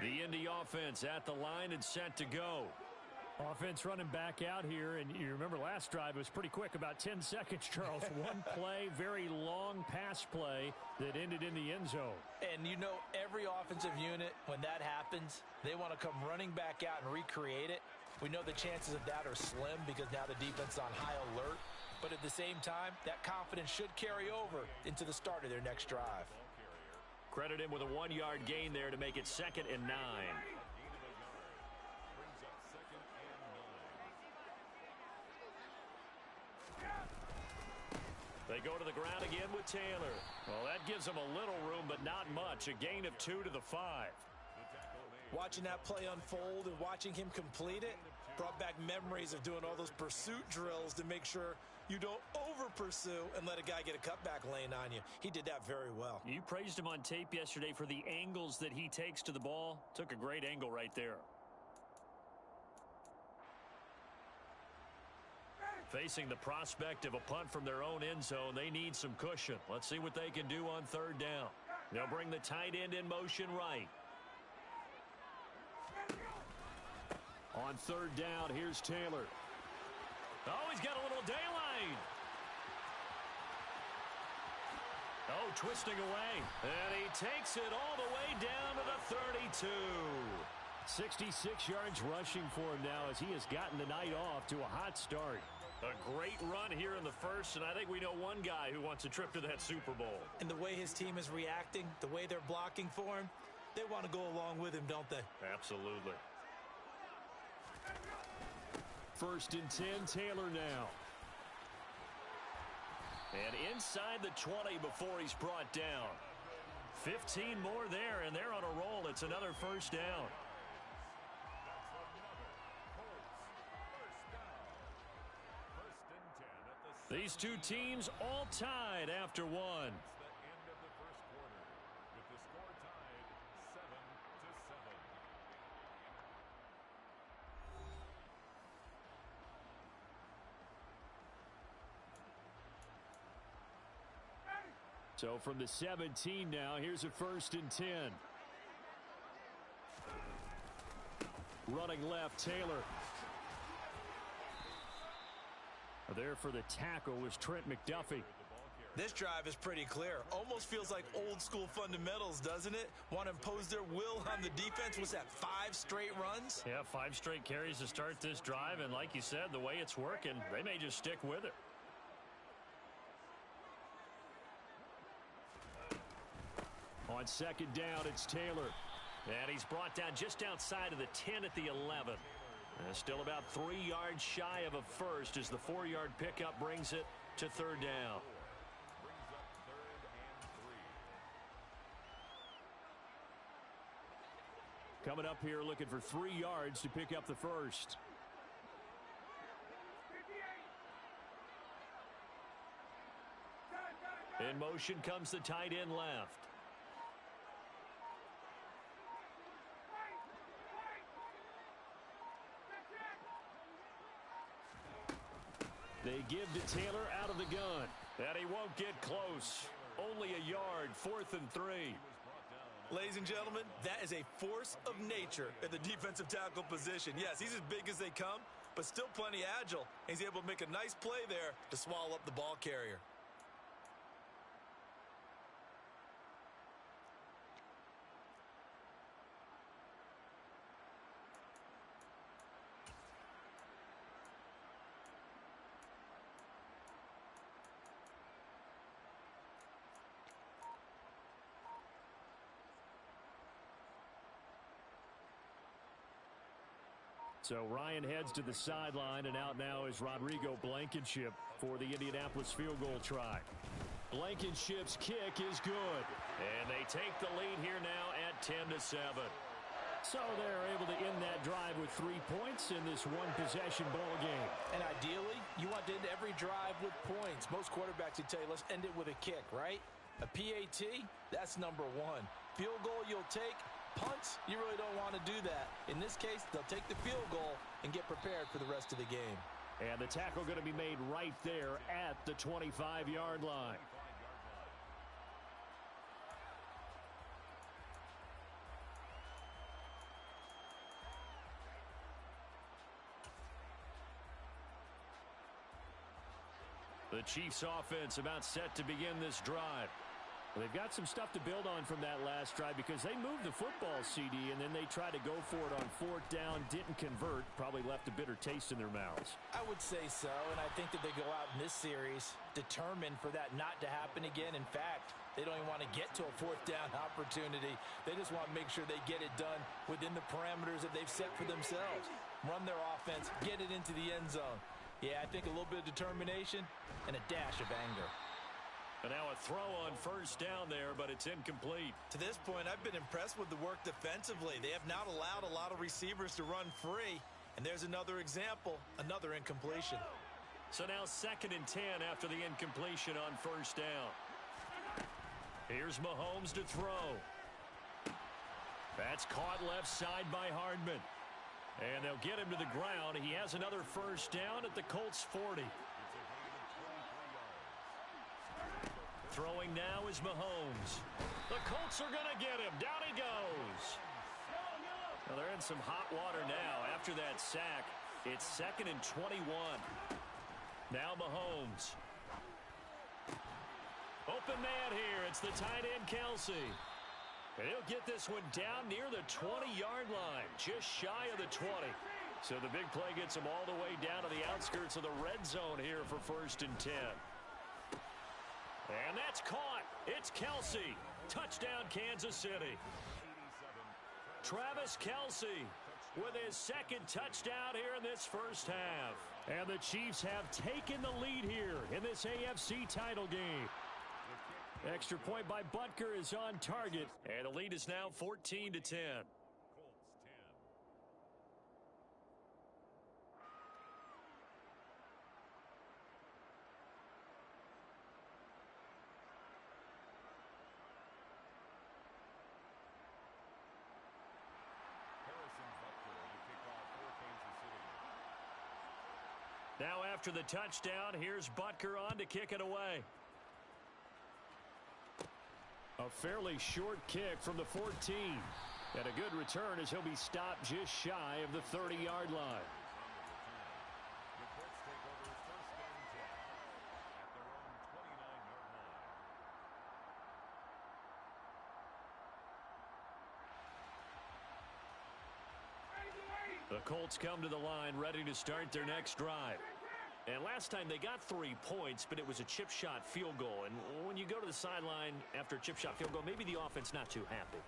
The Indy offense at the line and set to go. Offense running back out here, and you remember last drive was pretty quick, about 10 seconds, Charles. One play, very long pass play that ended in the end zone. And you know every offensive unit, when that happens, they want to come running back out and recreate it. We know the chances of that are slim because now the defense is on high alert. But at the same time, that confidence should carry over into the start of their next drive. Credit him with a 1-yard gain there to make it 2nd and 9. They go to the ground again with Taylor. Well, that gives them a little room, but not much. A gain of 2 to the 5. Watching that play unfold and watching him complete it brought back memories of doing all those pursuit drills to make sure you don't over-pursue and let a guy get a cutback lane on you. He did that very well. You praised him on tape yesterday for the angles that he takes to the ball. Took a great angle right there. Facing the prospect of a punt from their own end zone, they need some cushion. Let's see what they can do on 3rd down. They'll bring the tight end in motion right. On 3rd down, here's Taylor. Oh, he's got a little daylight. Oh, twisting away. And he takes it all the way down to the 32. 66 yards rushing for him now as he has gotten the night off to a hot start. A great run here in the first, and I think we know one guy who wants a trip to that Super Bowl. And the way his team is reacting, the way they're blocking for him, they want to go along with him, don't they? Absolutely. 1st and 10, Taylor now. And inside the 20 before he's brought down. 15 more there, and they're on a roll. It's another 1st down. These two teams all tied after one. It's the end of the first quarter with the score tied 7-7. So from the 17 now, here's a 1st and 10. Running left, Taylor. There for the tackle was Trent McDuffie. This drive is pretty clear. Almost feels like old school fundamentals, doesn't it? Want to impose their will on the defense. Was that 5 straight runs? Yeah, 5 straight carries to start this drive. And like you said, the way it's working, they may just stick with it. On 2nd down, it's Taylor. And he's brought down just outside of the 10 at the 11. And still about 3 yards shy of a first as the 4-yard pickup brings it to 3rd down. Brings up 3rd and 3. Coming up here looking for 3 yards to pick up the first. In motion comes the tight end left. They give to Taylor out of the gun. And he won't get close. Only a yard, 4th and 3. Ladies and gentlemen, that is a force of nature at the defensive tackle position. Yes, he's as big as they come, but still plenty agile. He's able to make a nice play there to swallow up the ball carrier. So Ryan heads to the sideline, and out now is Rodrigo Blankenship for the Indianapolis field goal try. Blankenship's kick is good. And they take the lead here now at 10-7. So they're able to end that drive with 3 points in this one-possession ball game. And ideally, you want to end every drive with points. Most quarterbacks would tell you, let's end it with a kick, right? A PAT, that's number 1. Field goal you'll take. Punts, you really don't want to do that. In this case, they'll take the field goal and get prepared for the rest of the game. And the tackle going to be made right there at the 25-yard line. The Chiefs offense about set to begin this drive. Well, they've got some stuff to build on from that last drive because they moved the football, CD, and then they tried to go for it on fourth down, didn't convert, probably left a bitter taste in their mouths. I would say so, and I think that they go out in this series determined for that not to happen again. In fact, they don't even want to get to a fourth down opportunity. They just want to make sure they get it done within the parameters that they've set for themselves. Run their offense, get it into the end zone. Yeah, I think a little bit of determination and a dash of anger. And now a throw on first down there, but it's incomplete. To this point, I've been impressed with the work defensively. They have not allowed a lot of receivers to run free. And there's another example, another incompletion. So now 2nd and 10 after the incompletion on first down. Here's Mahomes to throw. That's caught left side by Hardman. And they'll get him to the ground. He has another first down at the Colts 40. Throwing now is Mahomes. The Colts are going to get him. Down he goes. Well, they're in some hot water now after that sack. It's 2nd and 21. Now Mahomes. Open man here. It's the tight end, Kelsey. And he'll get this one down near the 20-yard line, just shy of the 20. So the big play gets him all the way down to the outskirts of the red zone here for 1st and 10. And that's caught. It's Kelsey. Touchdown, Kansas City. Travis Kelsey with his 2nd touchdown here in this first half. And the Chiefs have taken the lead here in this AFC title game. Extra point by Butker is on target. And the lead is now 14 to 10. Now after the touchdown, here's Butker on to kick it away. A fairly short kick from the 14. And a good return as he'll be stopped just shy of the 30-yard line. The Colts come to the line ready to start their next drive. And last time they got 3 points, but it was a chip shot field goal. And when you go to the sideline after a chip shot field goal, maybe the offense not too happy.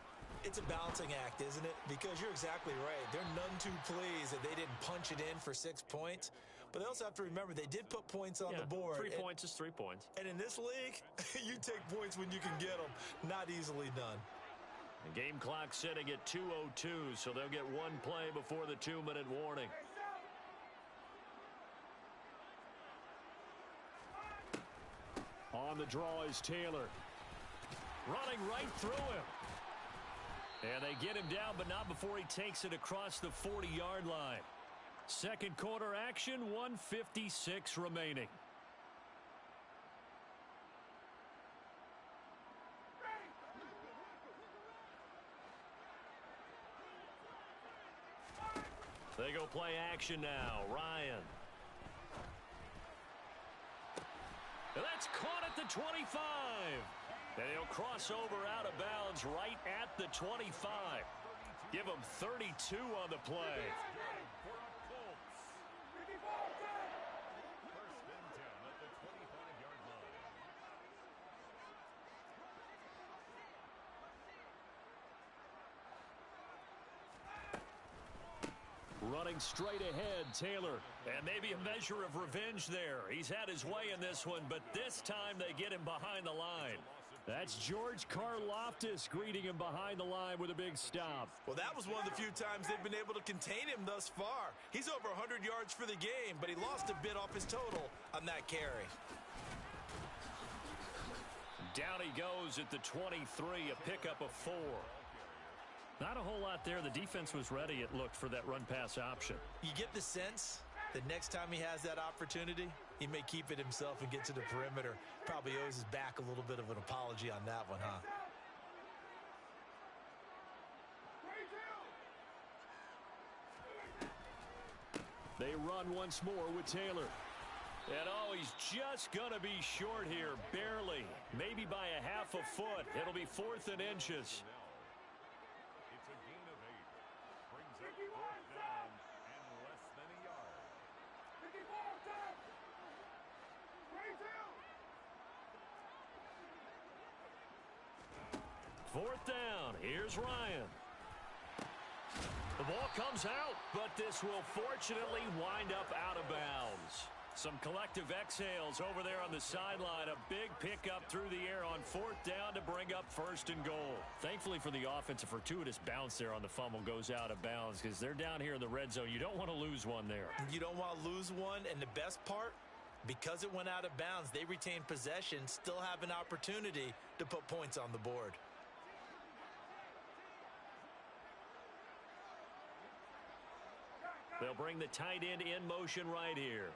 It's a balancing act, isn't it? Because you're exactly right. They're none too pleased that they didn't punch it in for 6 points. But they also have to remember they did put points on the board. 3 points is 3 points. And in this league, you take points when you can get them. Not easily done. The game clock sitting at 2:02, so they'll get 1 play before the 2-minute warning. On the draw is Taylor. Running right through him. And they get him down, but not before he takes it across the 40-yard line. Second quarter action, 1:56 remaining. They go play action now. Ryan. And that's caught at the 25. And he'll cross over out of bounds right at the 25. Give him 32 on the play. Running straight ahead, Taylor. And maybe a measure of revenge there. He's had his way in this one, but this time they get him behind the line. That's George Karlaftis greeting him behind the line with a big stop. Well, that was one of the few times they've been able to contain him thus far. He's over 100 yards for the game, but he lost a bit off his total on that carry. Down he goes at the 23, a pickup of 4. Not a whole lot there. The defense was ready, it looked, for that run-pass option. You get the sense that next time he has that opportunity, he may keep it himself and get to the perimeter. Probably owes his back a little bit of an apology on that one, huh? They run once more with Taylor. And he's just going to be short here, barely. Maybe by a half a foot. It'll be 4th and inches. It's a gain of 8. Brings up 4th down and less than a yard. 4th down. Here's Ryan. The ball comes out, but this will fortunately wind up out of bounds. Some collective exhales over there on the sideline. A big pickup through the air on 4th down to bring up 1st and goal. Thankfully for the offense, a fortuitous bounce there on the fumble goes out of bounds because they're down here in the red zone. You don't want to lose one there. You don't want to lose one, and the best part, because it went out of bounds, they retain possession, still have an opportunity to put points on the board. They'll bring the tight end in motion right here.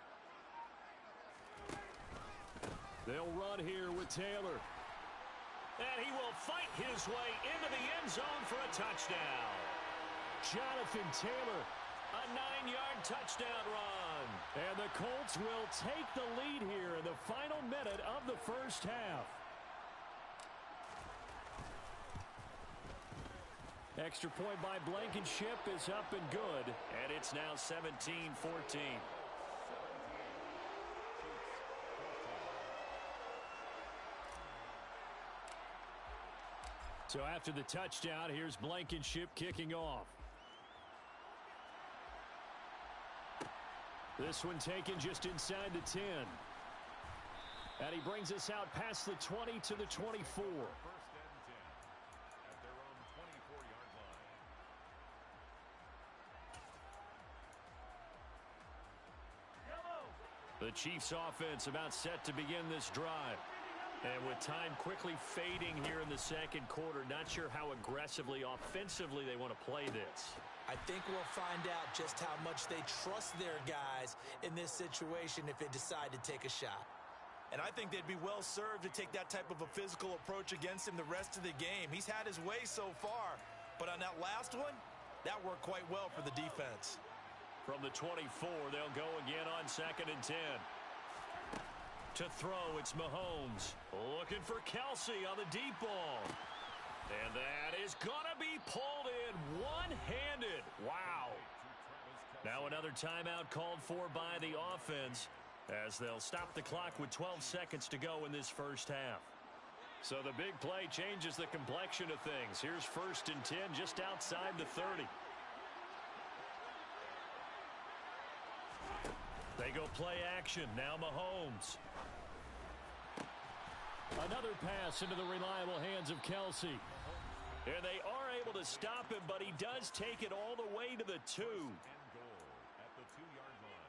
They'll run here with Taylor. And he will fight his way into the end zone for a touchdown. Jonathan Taylor, a 9-yard touchdown run. And the Colts will take the lead here in the final minute of the first half. Extra point by Blankenship is up and good. And it's now 17-14. So after the touchdown, here's Blankenship kicking off. This one taken just inside the 10. And he brings us out past the 20 to the 24. 1st and 10 at their own 24-yard line. The Chiefs offense about set to begin this drive. And with time quickly fading here in the second quarter, not sure how aggressively, offensively they want to play this. I think we'll find out just how much they trust their guys in this situation if they decide to take a shot. And I think they'd be well served to take that type of a physical approach against him the rest of the game. He's had his way so far, but on that last one, that worked quite well for the defense. From the 24, they'll go again on 2nd and 10. To throw, it's Mahomes. Looking for Kelsey on the deep ball. And that is going to be pulled in one-handed. Wow. Now another timeout called for by the offense as they'll stop the clock with 12 seconds to go in this first half. So the big play changes the complexion of things. Here's 1st and 10 just outside the 30. They go play action. Now Mahomes. Another pass into the reliable hands of Kelsey. And they are able to stop him, but he does take it all the way to the 2. And goal at the 2-yard line.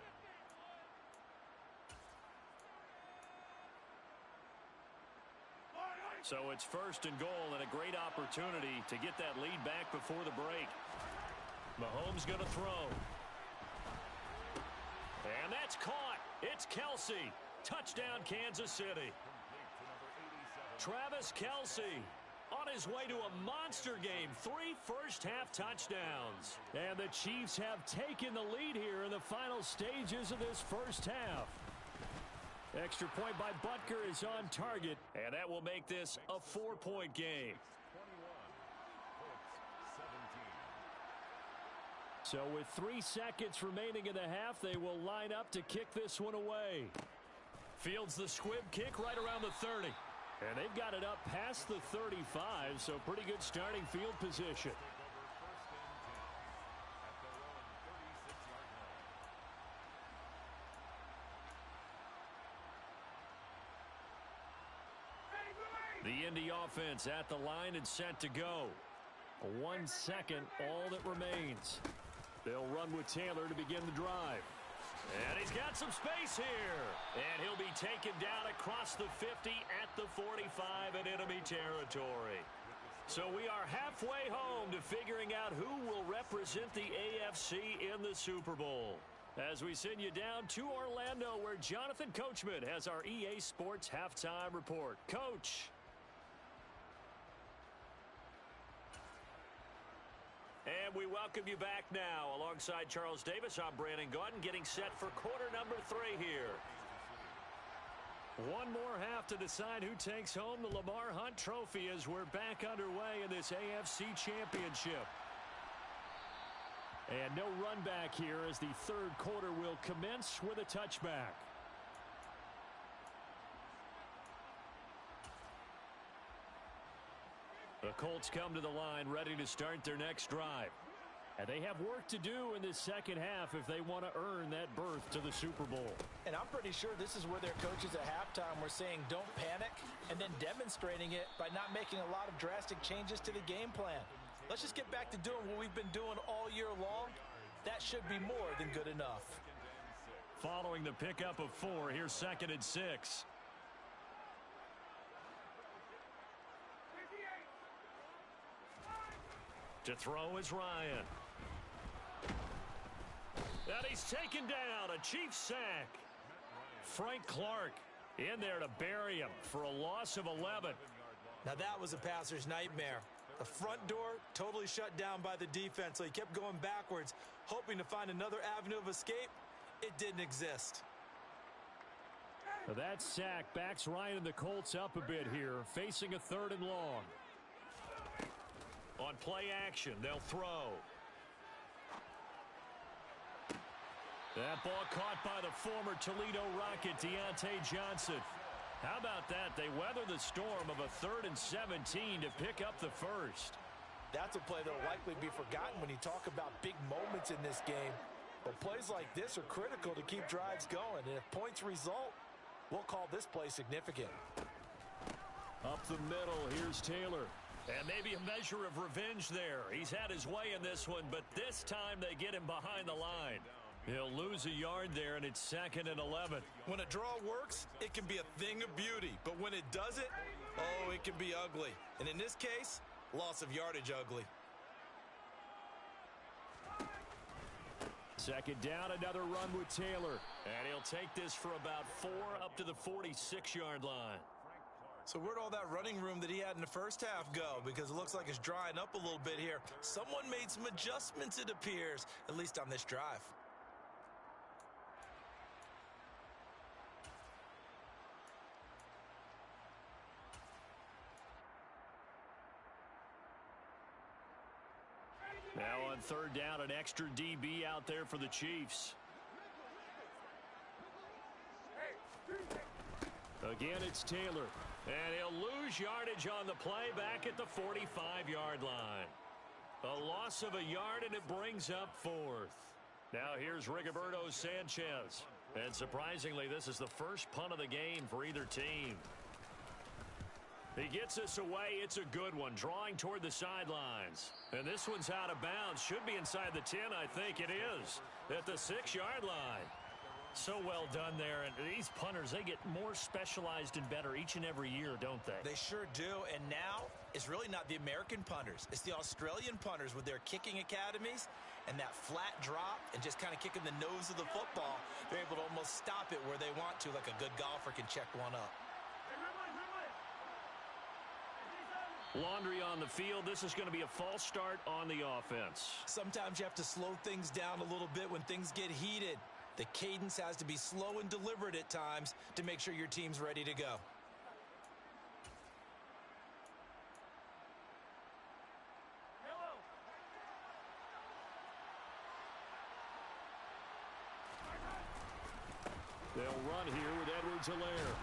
So it's 1st and goal and a great opportunity to get that lead back before the break. Mahomes going to throw. And that's caught. It's Kelsey. Touchdown, Kansas City. Travis Kelsey on his way to a monster game. 3 first-half touchdowns. And the Chiefs have taken the lead here in the final stages of this first half. Extra point by Butker is on target, and that will make this a 4-point game. 21, Colts 17. So with 3 seconds remaining in the half, they will line up to kick this one away. Fields the squib kick right around the 30. And they've got it up past the 35, so pretty good starting field position. The Indy offense at the line and set to go. 1 second, all that remains. They'll run with Taylor to begin the drive. And he's got some space here. And he'll be taken down across the 50 at the 45 in enemy territory. So we are halfway home to figuring out who will represent the AFC in the Super Bowl. As we send you down to Orlando, where Jonathan Coachman has our EA Sports Halftime Report. Coach. And we welcome you back now. Alongside Charles Davis, I'm Brandon Gaudin, getting set for quarter number 3 here. One more half to decide who takes home the Lamar Hunt Trophy as we're back underway in this AFC Championship. And no run back here as the third quarter will commence with a touchback. The Colts come to the line ready to start their next drive. And they have work to do in this second half if they want to earn that berth to the Super Bowl. And I'm pretty sure this is where their coaches at halftime were saying don't panic and then demonstrating it by not making a lot of drastic changes to the game plan. Let's just get back to doing what we've been doing all year long. That should be more than good enough. Following the pickup of 4, here's 2nd and 6. To throw is Ryan. And he's taken down. A Chiefs sack. Frank Clark in there to bury him for a loss of 11. Now that was a passer's nightmare. The front door totally shut down by the defense, so he kept going backwards, hoping to find another avenue of escape. It didn't exist. That sack backs Ryan and the Colts up a bit here, facing a 3rd and long. On play action, they'll throw. That ball caught by the former Toledo Rocket, Deontay Johnson. How about that? They weather the storm of a 3rd and 17 to pick up the first. That's a play that will likely be forgotten when you talk about big moments in this game. But plays like this are critical to keep drives going. And if points result, we'll call this play significant. Up the middle, here's Taylor. And maybe a measure of revenge there. He's had his way in this one, but this time they get him behind the line. He'll lose a yard there, and it's 2nd and 11. When a draw works, it can be a thing of beauty. But when it doesn't, oh, it can be ugly. And in this case, loss of yardage ugly. 2nd down, another run with Taylor. And he'll take this for about 4 up to the 46-yard line. So where'd all that running room that he had in the first half go? Because it looks like it's drying up a little bit here. Someone made some adjustments, it appears, at least on this drive. Now on 3rd down, an extra DB out there for the Chiefs. Again, it's Taylor. And he'll lose yardage on the play back at the 45-yard line. A loss of a yard, and it brings up 4th. Now here's Rigoberto Sanchez. And surprisingly, this is the first punt of the game for either team. He gets us away. It's a good one, drawing toward the sidelines. And this one's out of bounds. Should be inside the 10, I think it is. At the 6-yard line. So well done there. And these punters, they get more specialized and better each and every year, don't they? They sure do. And now, it's really not the American punters. It's the Australian punters with their kicking academies and that flat drop and just kind of kicking the nose of the football. They're able to almost stop it where they want to, like a good golfer can check one up. Laundry on the field. This is going to be a false start on the offense. Sometimes you have to slow things down a little bit when things get heated. The cadence has to be slow and deliberate at times to make sure your team's ready to go. They'll run here with Edwards-Helaire.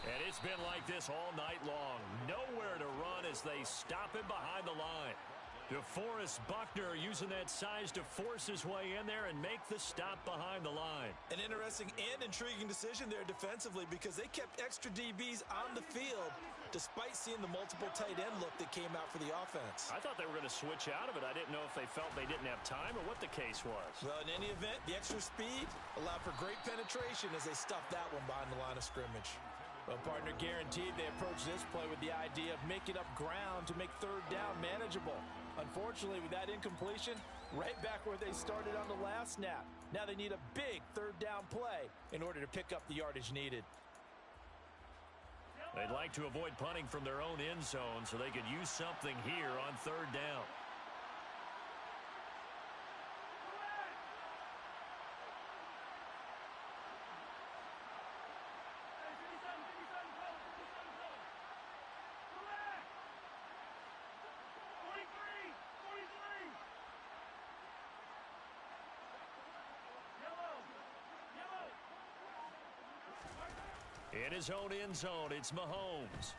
And it's been like this all night long. Nowhere to run as they stop him behind the line. DeForest Buckner using that size to force his way in there and make the stop behind the line. An interesting and intriguing decision there defensively because they kept extra DBs on the field despite seeing the multiple tight end look that came out for the offense. I thought they were going to switch out of it. I didn't know if they felt they didn't have time or what the case was. Well, in any event, the extra speed allowed for great penetration as they stuffed that one behind the line of scrimmage. Well, partner, guaranteed they approach this play with the idea of making up ground to make 3rd down manageable. Unfortunately, with that incompletion, right back where they started on the last snap. Now they need a big 3rd down play in order to pick up the yardage needed. They'd like to avoid punting from their own end zone so they could use something here on 3rd down. In his own end zone, it's Mahomes.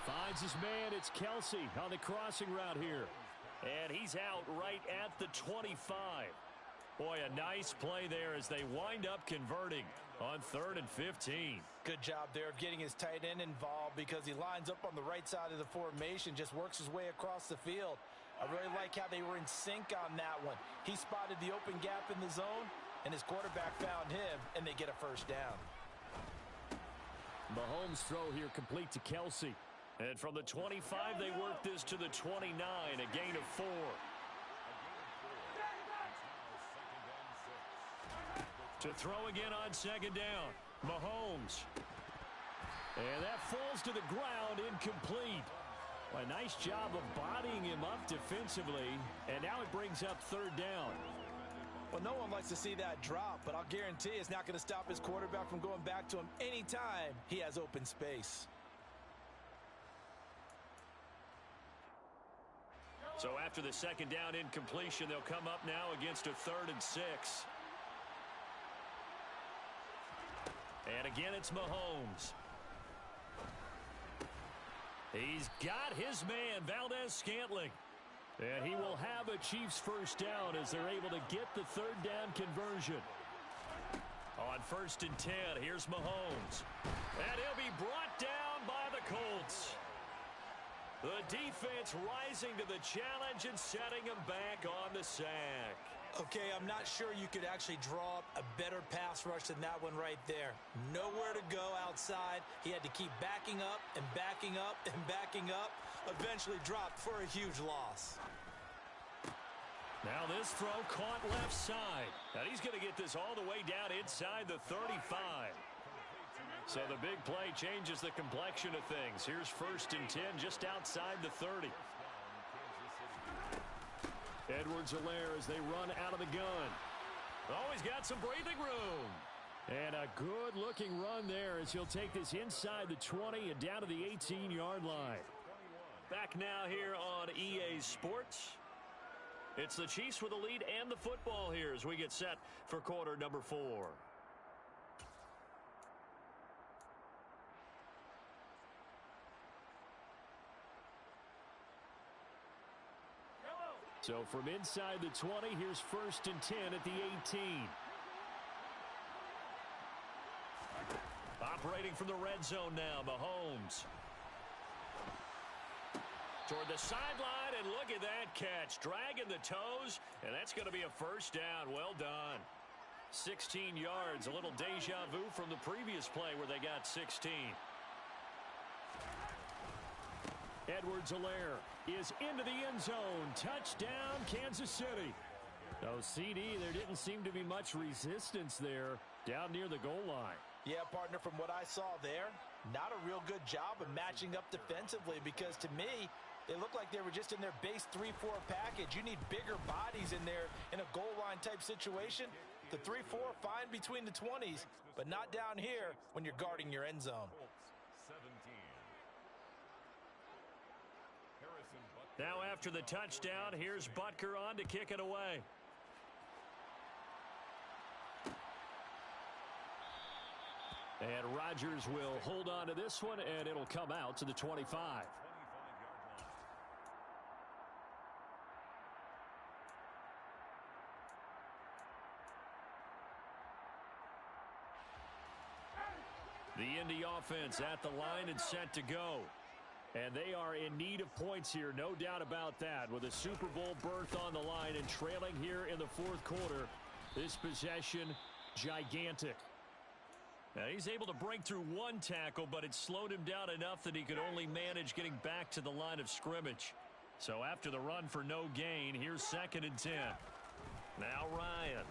Finds his man. It's Kelsey on the crossing route here. And he's out right at the 25. Boy, a nice play there as they wind up converting on 3rd and 15. Good job there of getting his tight end involved because he lines up on the right side of the formation, just works his way across the field. I really like how they were in sync on that one. He spotted the open gap in the zone, and his quarterback found him, and they get a first down. Mahomes' throw here complete to Kelsey. And from the 25, they work this to the 29, a gain of 4. To throw again on 2nd down, Mahomes. And that falls to the ground, incomplete. A nice job of bodying him up defensively, and now it brings up 3rd down. Well, no one likes to see that drop, but I'll guarantee it's not going to stop his quarterback from going back to him anytime he has open space. So after the 2nd down incompletion, they'll come up now against a 3rd and 6. And again, it's Mahomes. He's got his man, Valdez-Scantling. And he will have a Chiefs first down as they're able to get the 3rd down conversion. On 1st and 10, here's Mahomes. And he'll be brought down by the Colts. The defense rising to the challenge and setting him back on the sack. Okay, I'm not sure you could actually draw up a better pass rush than that one right there. Nowhere to go outside. He had to keep backing up and backing up and backing up. Eventually dropped for a huge loss. Now this throw caught left side. And he's going to get this all the way down inside the 35. So the big play changes the complexion of things. Here's 1st and 10 just outside the 30. Edwards-Helaire as they run out of the gun. Oh, he's got some breathing room. And a good-looking run there as he'll take this inside the 20 and down to the 18-yard line. Back now here on EA Sports. It's the Chiefs with the lead and the football here as we get set for quarter number 4. So from inside the 20, here's 1st and 10 at the 18. Operating from the red zone now, Mahomes. Toward the sideline, and look at that catch. Dragging the toes, and that's going to be a first down. Well done. 16 yards, a little deja vu from the previous play where they got 16. Edwards-Helaire is into the end zone. Touchdown, Kansas City. Oh, CD, there didn't seem to be much resistance there down near the goal line. Yeah, partner, from what I saw there, not a real good job of matching up defensively because to me, they look like they were just in their base 3-4 package. You need bigger bodies in there in a goal line type situation. The 3-4, fine between the 20s, but not down here when you're guarding your end zone. Now after the touchdown, here's Butker on to kick it away. And Rodgers will hold on to this one, and it'll come out to the 25. The Indy offense at the line and set to go. And they are in need of points here, no doubt about that, with a Super Bowl berth on the line and trailing here in the 4th quarter. This possession, gigantic. Now, he's able to break through one tackle, but it slowed him down enough that he could only manage getting back to the line of scrimmage. So after the run for no gain, here's 2nd and 10. Now Ryan.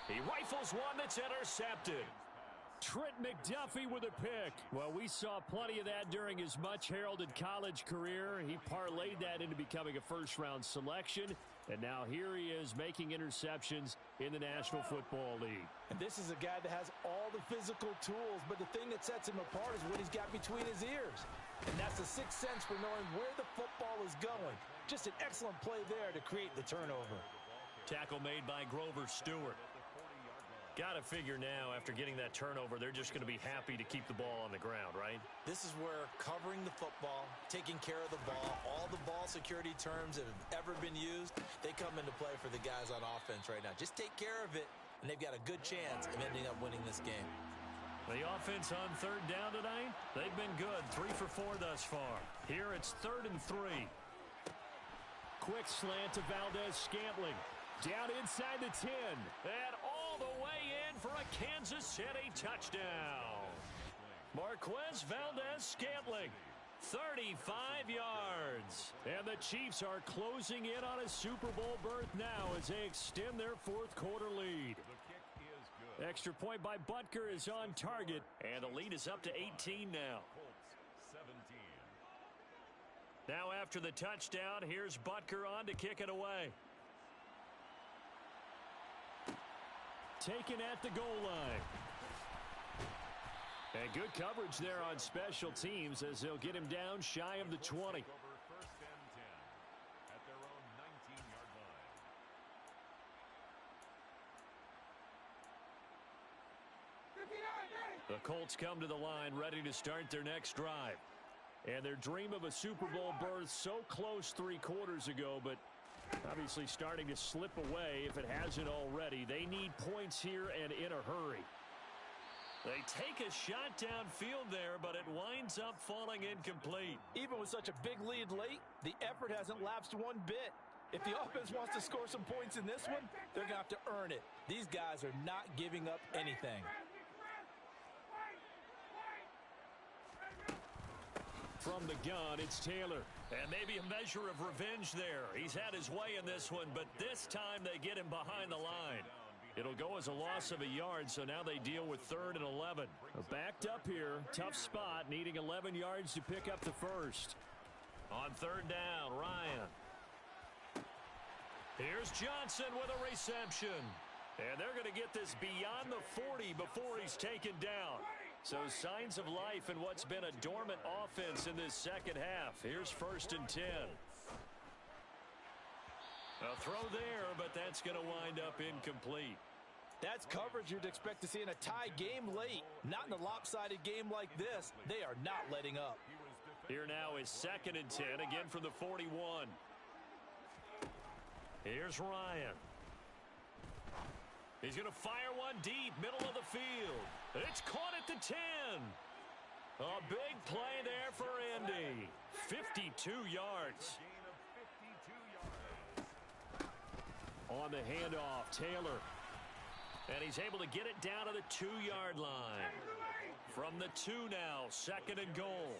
He rifles one that's intercepted. Trent McDuffie with a pick. Well, we saw plenty of that during his much-heralded college career. He parlayed that into becoming a first-round selection, and now here he is making interceptions in the National Football League. And this is a guy that has all the physical tools, but the thing that sets him apart is what he's got between his ears. And that's the sixth sense for knowing where the football is going. Just an excellent play there to create the turnover. Tackle made by Grover Stewart. Got to figure now, after getting that turnover, they're just going to be happy to keep the ball on the ground, right? This is where covering the football, taking care of the ball, all the ball security terms that have ever been used, they come into play for the guys on offense right now. Just take care of it, and they've got a good chance of ending up winning this game. The offense on third down tonight, they've been good. 3 for 4 thus far. Here it's 3rd and 3. Quick slant to Valdez-Scantling. Down inside the 10. And all the way in for a Kansas City touchdown. Marquez Valdez-Scantling, 35 yards. And the Chiefs are closing in on a Super Bowl berth now as they extend their fourth quarter lead. Extra point by Butker is on target, and the lead is up to 18 now. Now after the touchdown, here's Butker on to kick it away. Taken at the goal line. And good coverage there on special teams as they'll get him down shy of the 20. The Colts come to the line ready to start their next drive. And their dream of a Super Bowl berth so close 3 quarters ago, but obviously starting to slip away if it hasn't already. They need points here and in a hurry. They take a shot downfield there, but it winds up falling incomplete. Even with such a big lead late, the effort hasn't lapsed one bit. If the offense wants to score some points in this one, they're going to have to earn it. These guys are not giving up anything. From the gun, it's Taylor. And maybe a measure of revenge there. He's had his way in this one, but this time they get him behind the line. It'll go as a loss of a yard, so now they deal with 3rd and 11. Backed up here. Tough spot, needing 11 yards to pick up the first. On 3rd down, Ryan. Here's Johnson with a reception. And they're going to get this beyond the 40 before he's taken down. So signs of life in what's been a dormant offense in this second half. Here's 1st and 10. A throw there, but that's going to wind up incomplete. That's coverage you'd expect to see in a tie game late. Not in a lopsided game like this. They are not letting up. Here now is 2nd and 10, again from the 41. Here's Ryan. He's going to fire one deep, middle of the field. It's caught at the 10. A big play there for Indy. 52 yards. On the handoff, Taylor. And he's able to get it down to the 2-yard line. From the 2 now, 2nd and goal.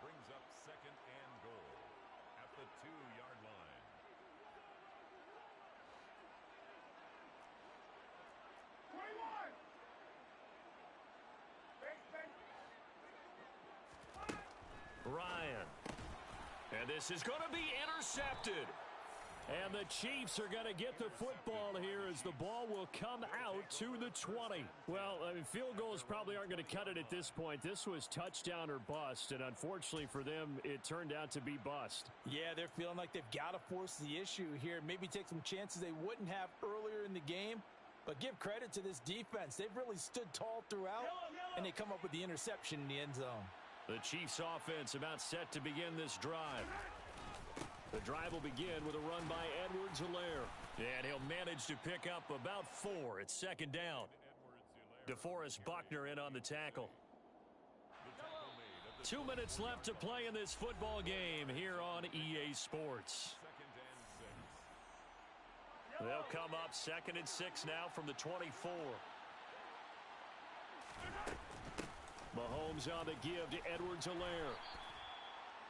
Brings up 2nd and goal at the 2-yard line. Ryan. And this is going to be intercepted. And the Chiefs are going to get the football here as the ball will come out to the 20. Well, I mean, field goals probably aren't going to cut it at this point. This was touchdown or bust, and unfortunately for them, it turned out to be bust. Yeah, they're feeling like they've got to force the issue here. Maybe take some chances they wouldn't have earlier in the game. But give credit to this defense. They've really stood tall throughout, and they come up with the interception in the end zone. The Chiefs offense about set to begin this drive. The drive will begin with a run by Edwards-Helaire. And he'll manage to pick up about 4 at 2nd down. DeForest Buckner in on the tackle. 2 minutes left to play in this football game here on EA Sports. They'll come up 2nd and 6 now from the 24. Mahomes on the give to Edwards-Helaire.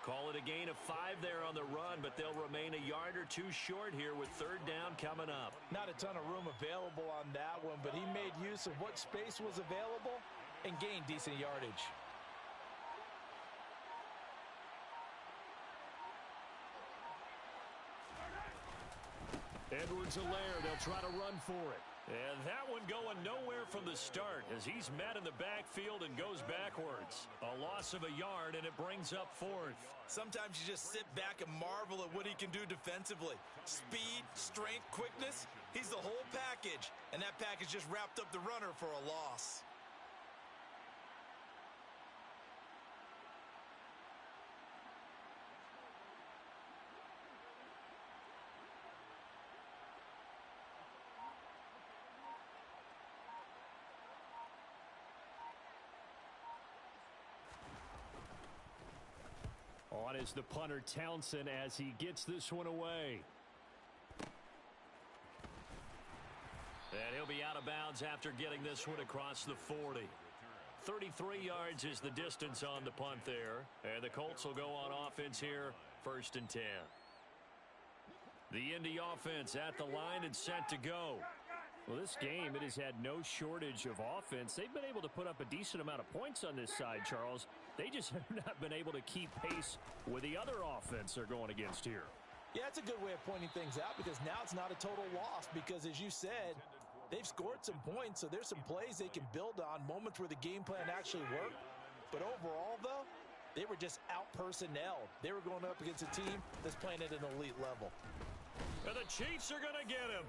Call it a gain of 5 there on the run, but they'll remain a yard or 2 short here with 3rd down coming up. Not a ton of room available on that one, but he made use of what space was available and gained decent yardage. Edwards-Helaire, they'll try to run for it. And that one going nowhere from the start as he's met in the backfield and goes backwards. A loss of a yard, and it brings up fourth. Sometimes you just sit back and marvel at what he can do defensively. Speed, strength, quickness, he's the whole package. And that package just wrapped up the runner for a loss. On is the punter Townsend as he gets this one away. And he'll be out of bounds after getting this one across the 40. 33 yards is the distance on the punt there. And the Colts will go on offense here, 1st and 10. The Indy offense at the line and set to go. Well, this game, it has had no shortage of offense. They've been able to put up a decent amount of points on this side, Charles. They just have not been able to keep pace with the other offense they're going against here. Yeah, it's a good way of pointing things out because now it's not a total loss because, as you said, they've scored some points, so there's some plays they can build on, moments where the game plan actually worked. But overall, though, they were just out-personnelled. They were going up against a team that's playing at an elite level. And the Chiefs are going to get him.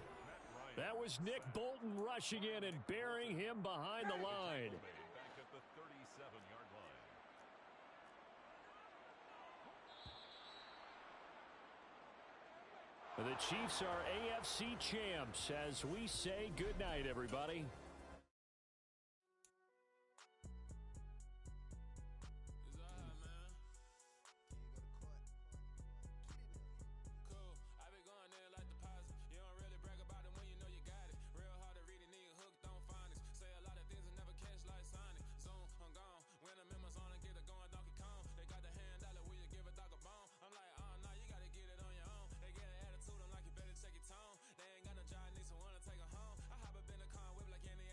That was Nick Bolton rushing in and burying him behind the line. Back at the 37-yard line. The Chiefs are AFC champs as we say goodnight, everybody. They ain't got no job, need someone to take her home. I hop up in the car, whip like any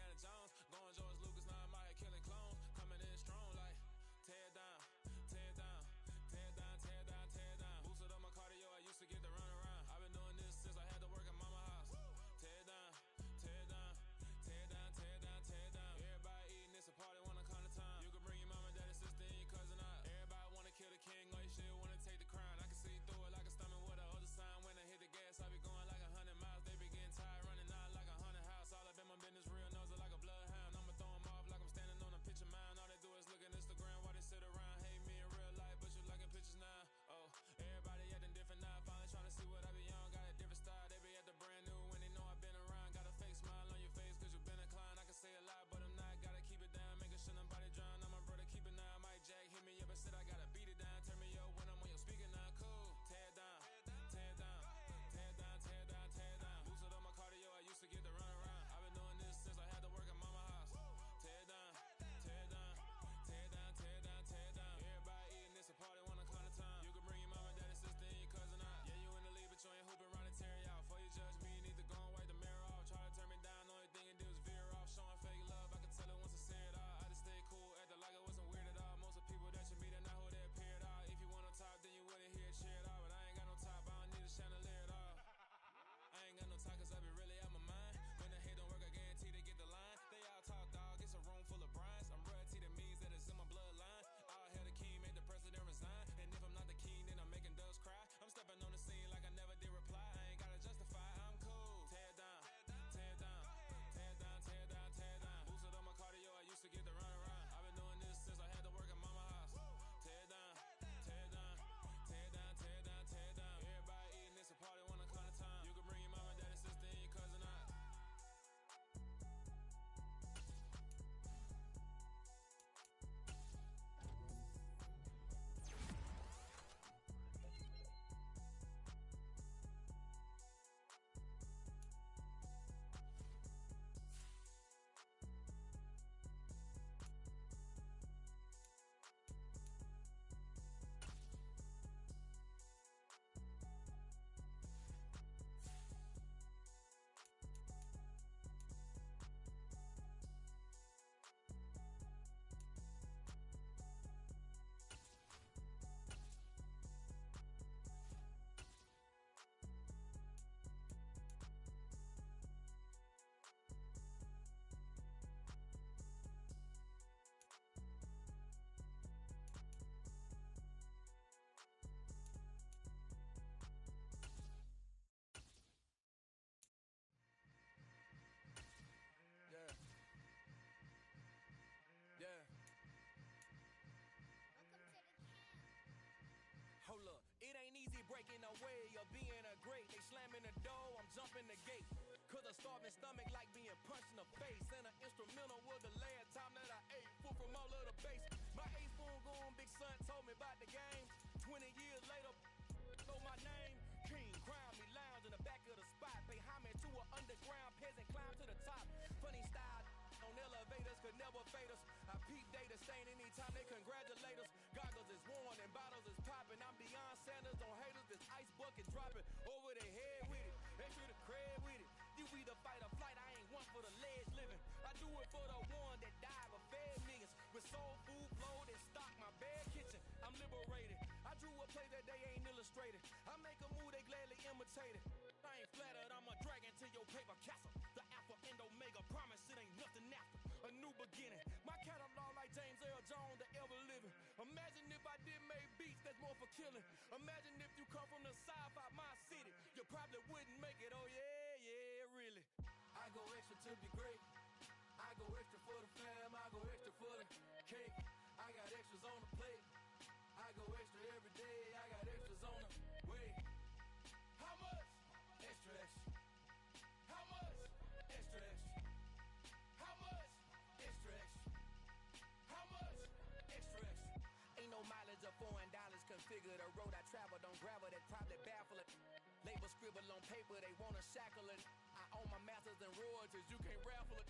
ain't no way of being a great. They slamming the door, I'm jumping the gate. Cause a starving stomach like being punched in the face. And an instrumental was the last time that I ate food from all of the base. My A-spoon goon, big son told me about the game. 20 years later, know my name. King, crown me, lounge in the back of the spot. Pay homage to an underground peasant, climb to the top. Funny style on elevators could never fade us. I peep data stain anytime they congratulate us. Goggles is worn and bottles is popping. I'm beyond Sanders on haters. This ice bucket dropping over their head with it. They should have cred with it. You either fight or flight. I ain't one for the ledge living. I do it for the one that died or fed millions. With soul food, flow, and stock my bad kitchen. I'm liberated. I drew a play that they ain't illustrated. I make a move, they gladly imitate it. I ain't flattered, I'm a dragon to your paper castle. The Alpha and Omega, promise it ain't nothing after. A new beginning. My catalog like James Earl Jones, the ever living. Imagine if I did make beats that's more for killing. Imagine if you come from the south out my city. You probably wouldn't make it, oh yeah, really. I go extra to be great. I go extra for the fam, I go extra for the cake. I got extras on the plate. I go extra every day, I got extras on the way. How much? Extra, extra. How much? Extra, extra. How much? Extra, extra. How much? Extra, extra. Ain't no mileage of $4 configure the road I travel. Don't gravel that probably baffle it. Label scribble on paper, they wanna shackle it. I own my masters and royalties, you can't raffle it.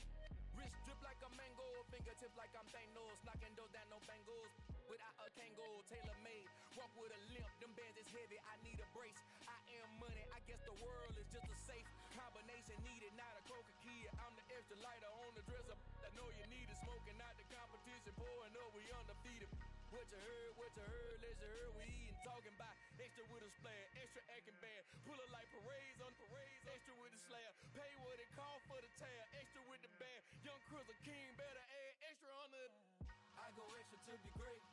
Wrist drip like a mango, fingertips like I'm Thanos. Knocking doors down, no bangles. Without a Kango, tailor-made. Walk with a limp, them bands is heavy, I need a brace. I am money, I guess the world is just a safe combination needed, not a coca kid. I'm the extra lighter on the dresser. I know you need it, smoking out the competition, pouring up, we undefeated. What you heard, let you heard, we eatin', talking about extra with a splash, extra acting bad. Pull it like parades on parades, extra with the slab. Pay what it cost for the tab, extra with the bag. Young Cruiser King, better add extra on the. I go extra to be great.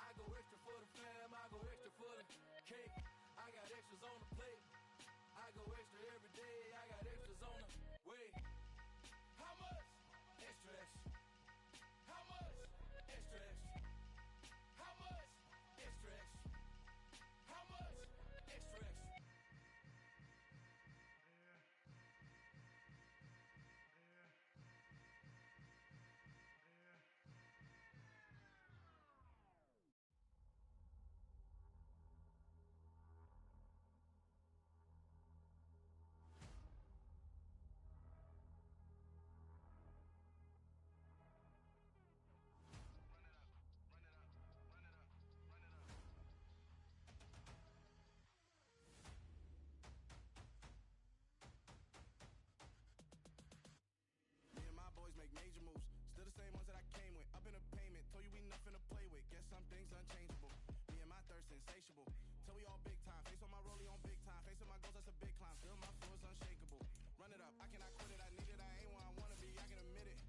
I go extra for the fam, I go extra for the cake. I got extras on the plate. I go extra every day, I got extras on the way. How much? Extra, extra. How much? Extra, extra. How much? Extra, extra. How much? Extra, extra. Boys make major moves, still the same ones that I came with. Up in a payment, told you we nothing to play with. Guess some things unchangeable. Me and my thirst insatiable. Till we all big time. Face on my rollie on big time. Facing my goals, that's a big climb. Still my floor is unshakable. Run it up, I cannot quit it. I need it, I ain't where I wanna be. I can admit it.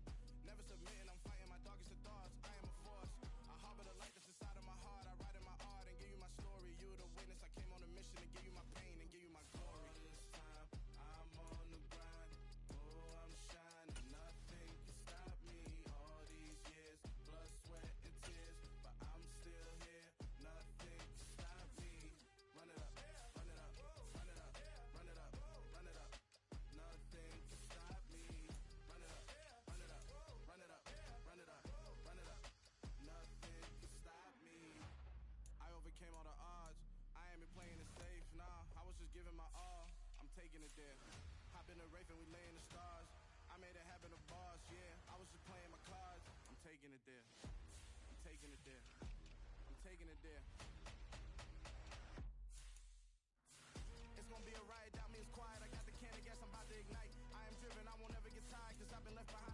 Never submitting, I'm fighting my darkest of thoughts. I am a force. I harbor the light that's inside of my heart. I write in my art and give you my story. You the witness. I came on a mission to give you my pain and give you my glory. All this time, I'm on the grind. Oh, I'm shining. Nothing can stop me. All these years, blood, sweat, and tears, but I'm still here. Nothing can stop me. Run it up, run it up, run it up, run it up, run it up. Nothing can stop me. Run it up, run it up, run it up, run it up, run it up. Nothing can stop me. I overcame all the odds. I ain't been playing it safe, nah. I was just giving my all. I'm taking it there. Hop in the Wraith and we lay in the stars. I made it happen to boss, yeah. I was just playing my cards. I'm taking it there. I'm taking it there. I'm taking it there. It's gonna be a riot, doubt me it's quiet. I got the can of gas, I'm about to ignite. I am driven, I won't ever get tired, cause I've been left behind.